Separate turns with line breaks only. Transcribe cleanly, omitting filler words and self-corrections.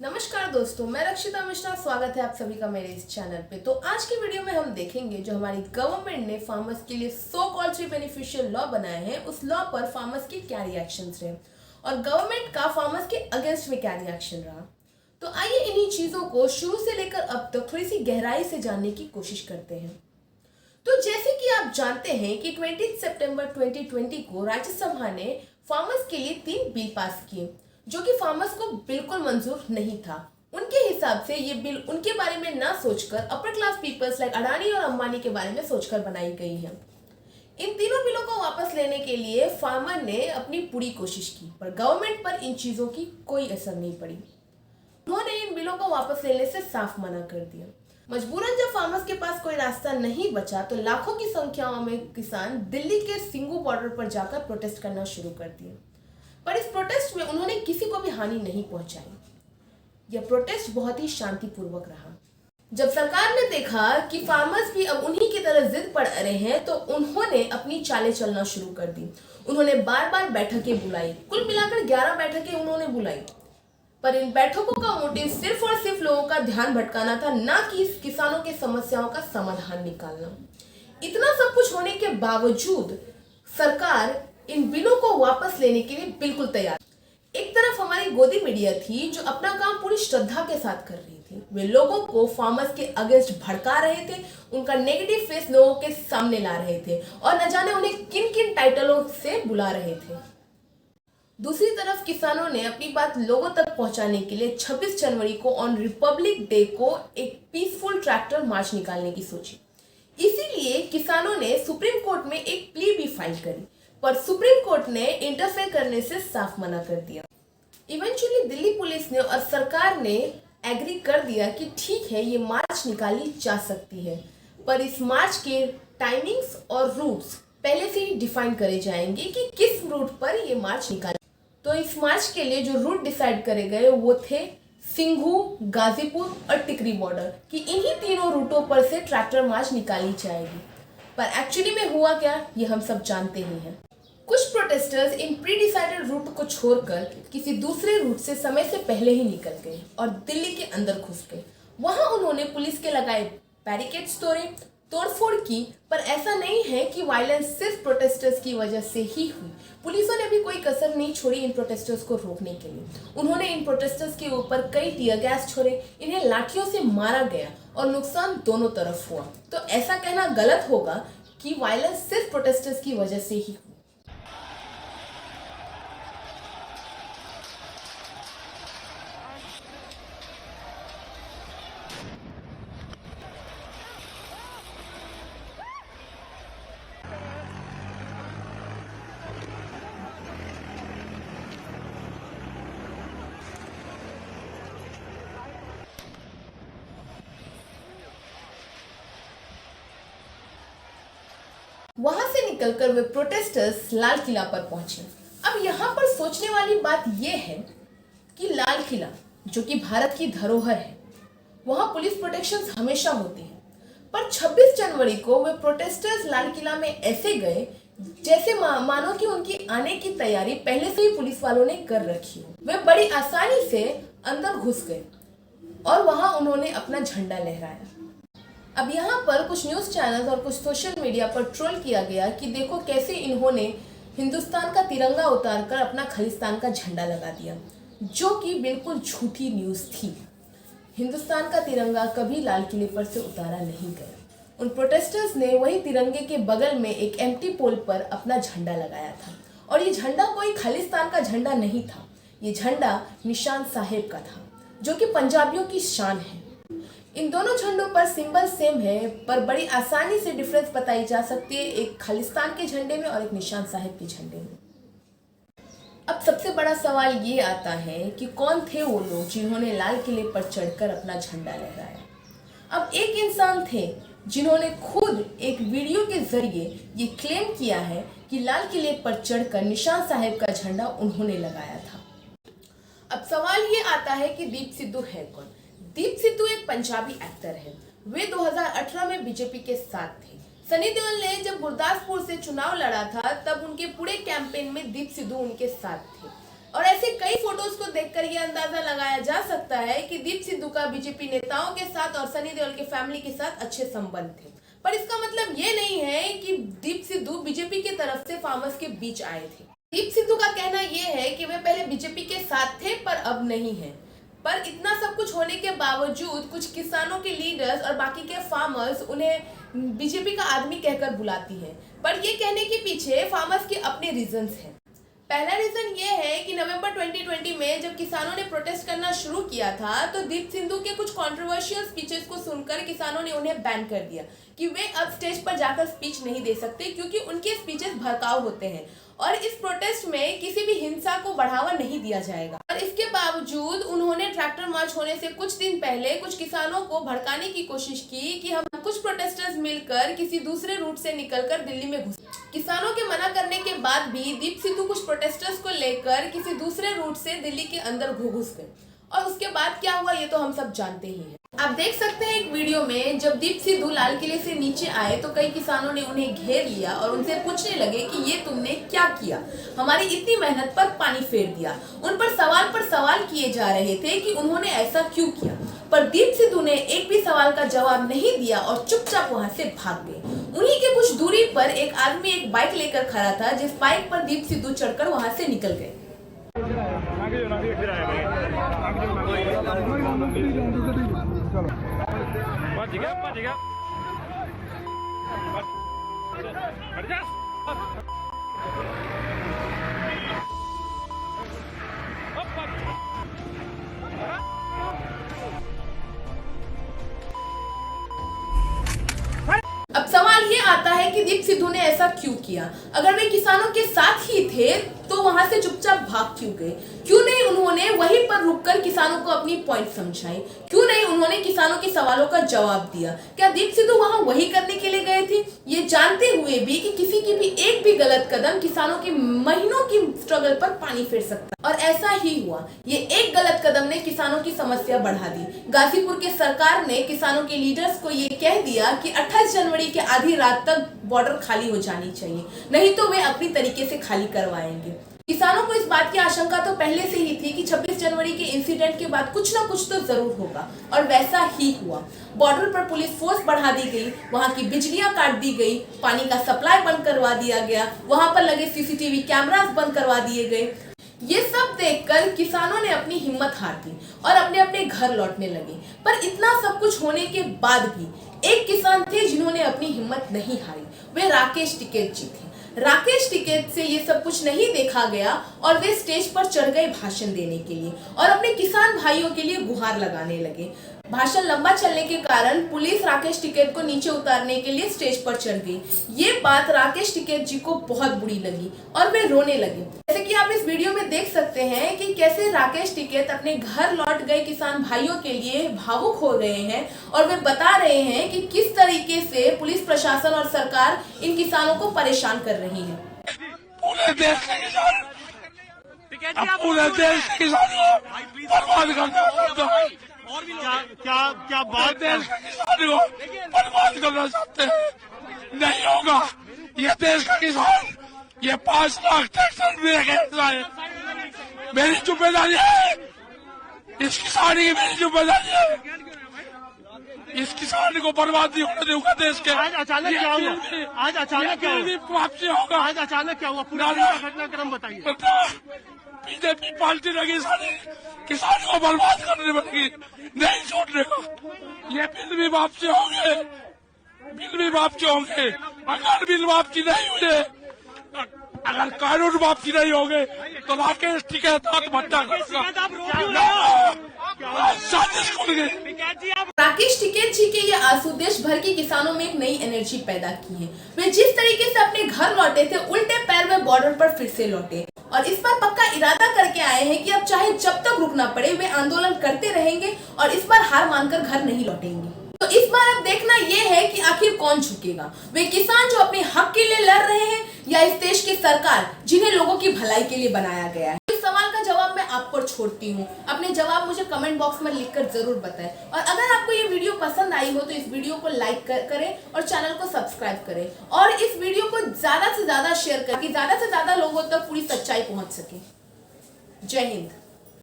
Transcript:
नमस्कार दोस्तों, मैं रक्षिता मिश्रा। स्वागत है आप सभी का मेरे इस चैनल पे। तो आज की वीडियो में हम देखेंगे जो हमारी गवर्नमेंट ने फार्मर्स के लिए so called free beneficial law बनाए हैं, उस लॉ पर फार्मर्स के क्या रिएक्शंस रहे और गवर्नमेंट का फार्मर्स के अगेंस्ट में क्या रिएक्शन रहा। तो आइए इन्हीं चीजों को शुरू से लेकर अब तक थोड़ी सी गहराई से जानने की कोशिश करते हैं। तो जैसे कि आप जानते हैं कि 20 सितंबर 2020 को राज्यसभा ने फार्मर्स के लिए 3 बिल पास किए जो कि फार्मर्स को बिल्कुल मंजूर नहीं था। उनके हिसाब से ये बिल उनके बारे में ना सोचकर upper class peoples like Adani और अंबानी के बारे में सोचकर बनाई गई है। इन तीनों बिलों को वापस लेने के लिए फार्मर ने अपनी पूरी कोशिश की, पर गवर्नमेंट पर इन चीजों की कोई असर नहीं पड़ी। उन्होंने इन बिलों को वापस लेने से साफ मना कर दिया। मजबूरन जब फार्मर्स के पास कोई रास्ता नहीं बचा तो लाखों की संख्याओं में किसान दिल्ली के सिंगू बॉर्डर पर जाकर प्रोटेस्ट करना शुरू कर दिए, पर इस प्रोटेस्ट में उन्होंने किसी को भी हानि नहीं पहुंचाई। यह प्रोटेस्ट बहुत ही शांतिपूर्वक रहा। जब सरकार ने देखा कि फार्मर्स भी अब उन्हीं की तरह जिद पड़ रहे हैं तो उन्होंने अपनी चालें चलना शुरू कर दी। उन्होंने बार बार बैठकें बुलाई, कुल मिलाकर 11 बैठकें उन्होंने बुलाई, पर इन बैठकों का मोटिव सिर्फ और सिर्फ लोगों का ध्यान भटकाना था, ना कि किसानों की समस्याओं का समाधान निकालना। इतना सब कुछ होने के बावजूद सरकार इन बिलों को वापस लेने के लिए बिल्कुल तैयार। एक तरफ हमारी गोदी मीडिया थी जो अपना काम पूरी श्रद्धा के साथ कर रही थी। वे लोगों को फार्मर्स के अगेंस्ट भड़का रहे थे, उनका नेगेटिव फेस लोगों के सामने ला रहे थे और न जाने उन्हें किन किन टाइटलों से बुला रहे थे। दूसरी तरफ किसानों ने अपनी बात लोगों तक पहुंचाने के लिए 26 जनवरी को ऑन रिपब्लिक डे को एक पीसफुल ट्रैक्टर मार्च निकालने की सोची। इसीलिए किसानों ने सुप्रीम कोर्ट में एक प्ली भी फाइल करी, पर सुप्रीम कोर्ट ने इंटरफेयर करने से साफ मना कर दिया। इवेंचुअली दिल्ली पुलिस ने और सरकार ने एग्री कर दिया कि ठीक है, ये मार्च निकाली जा सकती है, पर इस मार्च के टाइमिंग्स और रूट्स पहले से ही डिफाइन करे जाएंगे कि किस रूट पर ये मार्च निकाले। तो इस मार्च के लिए जो रूट डिसाइड करे गए वो थे सिंघू, गाजीपुर और टिकरी बॉर्डर कि इन्हीं तीनों रूटों पर से ट्रैक्टर मार्च निकाली जाएगी। पर एक्चुअली में हुआ क्या, ये हम सब जानते ही हैं। कुछ प्रोटेस्टर्स इन प्री डिसाइडेड रूट को छोड़कर किसी दूसरे रूट से समय से पहले ही निकल गए और दिल्ली के अंदर घुस गए। वहां उन्होंने पुलिस के लगाए बैरिकेड्स तोड़े, तोड़फोड़ की, पर ऐसा नहीं है कि वायलेंस सिर्फ प्रोटेस्टर्स की वजह से ही हुई। पुलिसों ने भी कोई कसर नहीं छोड़ी इन प्रोटेस्टर्स को रोकने के लिए। उन्होंने इन प्रोटेस्टर्स के ऊपर कई टीयर गैस छोड़े, इन्हें लाठियों से मारा गया और नुकसान दोनों तरफ हुआ। तो ऐसा कहना गलत होगा कि वायलेंस सिर्फ प्रोटेस्टर्स की वजह से ही हुई। वहां से निकलकर वे प्रोटेस्टर्स लाल किला पर पहुंचे। अब यहाँ पर सोचने वाली बात यह है कि लाल किला जो कि भारत की धरोहर है, वहां पुलिस प्रोटेक्शन हमेशा होती है, पर 26 जनवरी को वे प्रोटेस्टर्स लाल किला में ऐसे गए जैसे मानो कि उनकी आने की तैयारी पहले से ही पुलिस वालों ने कर रखी हो। वे बड़ी आसानी से अंदर घुस गए और वहां उन्होंने अपना झंडा लहराया। अब यहाँ पर कुछ न्यूज़ चैनल्स और कुछ सोशल मीडिया पर ट्रोल किया गया कि देखो कैसे इन्होंने हिंदुस्तान का तिरंगा उतारकर अपना खालिस्तान का झंडा लगा दिया, जो कि बिल्कुल झूठी न्यूज़ थी। हिंदुस्तान का तिरंगा कभी लाल किले पर से उतारा नहीं गया। उन प्रोटेस्टर्स ने वही तिरंगे के बगल में एक एम्प्टी पोल पर अपना झंडा लगाया था और ये झंडा कोई खालिस्तान का झंडा नहीं था। ये झंडा निशान साहेब का था, जो कि पंजाबियों की शान है। इन दोनों झंडों पर सिंबल सेम है, पर बड़ी आसानी से डिफरेंस बताई जा सकती है, एक खालिस्तान के झंडे में और एक निशान साहिब के झंडे में। अब सबसे बड़ा सवाल ये आता है कि कौन थे वो लोग जिन्होंने लाल किले पर चढ़कर अपना झंडा लहराया। अब एक इंसान थे जिन्होंने खुद एक वीडियो के जरिए ये क्लेम किया है कि लाल किले पर चढ़कर निशान साहिब का झंडा उन्होंने लगाया था। अब सवाल ये आता है कि दीप सिद्धू है कौन। दीप सिद्धू एक पंजाबी एक्टर है। वे 2018 में बीजेपी के साथ थे। सनी देओल ने जब गुरदासपुर से चुनाव लड़ा था तब उनके पूरे कैंपेन में दीप सिद्धू उनके साथ थे। और ऐसे कई फोटोज को देखकर यह अंदाजा लगाया जा सकता है कि दीप सिद्धू का बीजेपी नेताओं के साथ और सनी देओल के फैमिली के साथ अच्छे संबंध थे। पर इसका मतलब ये नहीं है कि दीप सिद्धू बीजेपी की तरफ से फार्मर्स के बीच आए थे। दीप सिद्धू का कहना यह है कि वे पहले बीजेपी के साथ थे पर अब नहीं है। पर इतना सब कुछ होने के बावजूद कुछ किसानों के लीडर्स और बाकी के फार्मर्स उन्हें बीजेपी का आदमी कहकर बुलाती हैं। पर ये कहने के पीछे फार्मर्स के अपने रीजंस हैं। पहला रीजन ये है कि नवंबर 2020 में जब किसानों ने प्रोटेस्ट करना शुरू किया था तो दीप सिद्धू के कुछ कंट्रोवर्शियल स्पीचेस को सुनकर किसानों ने उन्हें बैन कर दिया कि वे अब स्टेज पर जाकर स्पीच नहीं दे सकते क्योंकि उनके स्पीचेस भड़काऊ होते हैं और इस प्रोटेस्ट में किसी भी हिंसा को बढ़ावा नहीं दिया जाएगा। और इसके बावजूद उन्होंने ट्रैक्टर मार्च होने से कुछ दिन पहले कुछ किसानों को भड़काने की कोशिश की कि हम कुछ प्रोटेस्टर्स मिलकर किसी दूसरे रूट से निकलकर दिल्ली में घुसे। किसानों के मना करने के बाद भी दीप सिद्धू कुछ प्रोटेस्टर्स को लेकर किसी दूसरे रूट से दिल्ली के अंदर घुस गए और उसके बाद क्या हुआ ये तो हम सब जानते ही हैं। आप देख सकते हैं एक वीडियो में जब दीप सिद्धू लाल किले से नीचे आए तो कई किसानों ने उन्हें घेर लिया और उनसे पूछने लगे कि ये तुमने क्या किया, हमारी इतनी मेहनत पर पानी फेर दिया। उन पर सवाल किए जा रहे थे कि उन्होंने ऐसा क्यों किया, पर दीप सिद्धू ने एक भी सवाल का जवाब नहीं दिया और चुपचाप वहां से भाग गए। उन्हीं के कुछ दूरी पर एक आदमी एक बाइक लेकर खड़ा था जिस बाइक पर दीप सिद्धू चढ़कर वहां से निकल गए। अब सवाल ये आता है कि दीप सिद्धू ने ऐसा क्यों किया। अगर वे किसानों के साथ ही थे तो वहां से चुपचाप भाग क्यों गए? क्यों नहीं उन्होंने वहीं पर रुककर किसानों को अपनी पॉइंट समझाई? क्यों नहीं उन्होंने किसानों के सवालों का जवाब दिया? क्या दीप सिद्धू वहां वही करने के लिए गए थे, ये जानते हुए भी कि किसी की भी एक भी गलत कदम किसानों की महीनों की स्ट्रगल पर पानी फेर सकता? और ऐसा ही हुआ। ये एक गलत कदम ने किसानों की समस्या बढ़ा दी। गाजीपुर के सरकार ने किसानों के लीडर्स को ये कह दिया कि 28 जनवरी के आधी रात तक बॉर्डर खाली हो जानी चाहिए, नहीं तो वे अपनी तरीके से खाली करवाएंगे। किसानों को इस बात की आशंका तो पहले से ही थी कि 26 जनवरी के इंसिडेंट के बाद कुछ ना कुछ तो जरूर होगा और वैसा ही हुआ। बॉर्डर पर पुलिस फोर्स बढ़ा दी गई, वहां की बिजलियां काट दी गई, पानी का सप्लाई बंद करवा दिया गया, वहां पर लगे सीसीटीवी कैमरास बंद करवा दिए गए। ये सब देखकर किसानों ने अपनी हिम्मत हार दी और अपने अपने घर लौटने लगे। पर इतना सब कुछ होने के बाद भी एक किसान थे जिन्होंने अपनी हिम्मत नहीं हारी, वे राकेश टिकैत जी थे। राकेश टिकैत से ये सब कुछ नहीं देखा गया और वे स्टेज पर चढ़ गए भाषण देने के लिए और अपने किसान भाइयों के लिए गुहार लगाने लगे। भाषण लंबा चलने के कारण पुलिस राकेश टिकैत को नीचे उतारने के लिए स्टेज पर चढ़ गई। ये बात राकेश टिकैत जी को बहुत बुरी लगी और वे रोने लगे। जैसे कि आप इस वीडियो में देख सकते हैं कि कैसे राकेश टिकैत अपने घर लौट गए किसान भाइयों के लिए भावुक हो गए हैं और वे बता रहे हैं कि किस तरीके से पुलिस प्रशासन और सरकार इन किसानों को परेशान कर रही है।
पूरे देश के किसान पूरे देश के किसानों बर्बाद करते
और भी क्या बात
देश के किसानों को बर्बाद करना चाहते हैं, नहीं होगा। ये देश का किसान, ये 5 लाख ट्रैक्टर भी है, मेरी जिम्मेदारी है, इस किसान की मेरी जिम्मेदारी है। इस किसान को बर्बाद नहीं होने दूंगा देश के।
आज अचानक क्या हुआ? आज अचानक क्या हुआ?
वापसी होगा।
आज अचानक क्या हुआ? पूरा घटनाक्रम बताइए।
बीजेपी पार्टी लगी सारी किसान को बर्बाद करने लगी, नहीं छोड़ने को। ये बिल भी वापसी होंगे, बिल भी वापसी होंगे। अगर बिल वापसी नहीं हुए, अगर कानून वापसी नहीं होंगे तो राकेश टिकैत आत्महत्या करेगा।
राकेश टिकैत जी के ये आंसू देश भर के किसानों में एक नई एनर्जी पैदा की है। वे जिस तरीके से अपने घर लौटे थे, उल्टे पैर में बॉर्डर पर फिर से लौटे और इस बार पक्का इरादा करके आए हैं कि अब चाहे जब तक रुकना पड़े वे आंदोलन करते रहेंगे और इस बार हार मानकर घर नहीं लौटेंगे। तो इस बार अब देखना ये है कि आखिर कौन झुकेगा, वे किसान जो अपने हक के लिए लड़ रहे हैं या इस देश की सरकार जिन्हें लोगों की भलाई के लिए बनाया गया है। इस सवाल का जवाब मैं आप पर छोड़ती हूँ, अपने जवाब मुझे कमेंट बॉक्स में लिखकर जरूर बताएं और अगर आपको ये वीडियो पसंद आई हो तो इस वीडियो को लाइक करें और चैनल को सब्सक्राइब करें और इस वीडियो को ज्यादा से ज्यादा शेयर करें ताकि ज्यादा से ज्यादा लोगों तक पूरी सच्चाई पहुंच सके। जय हिंद।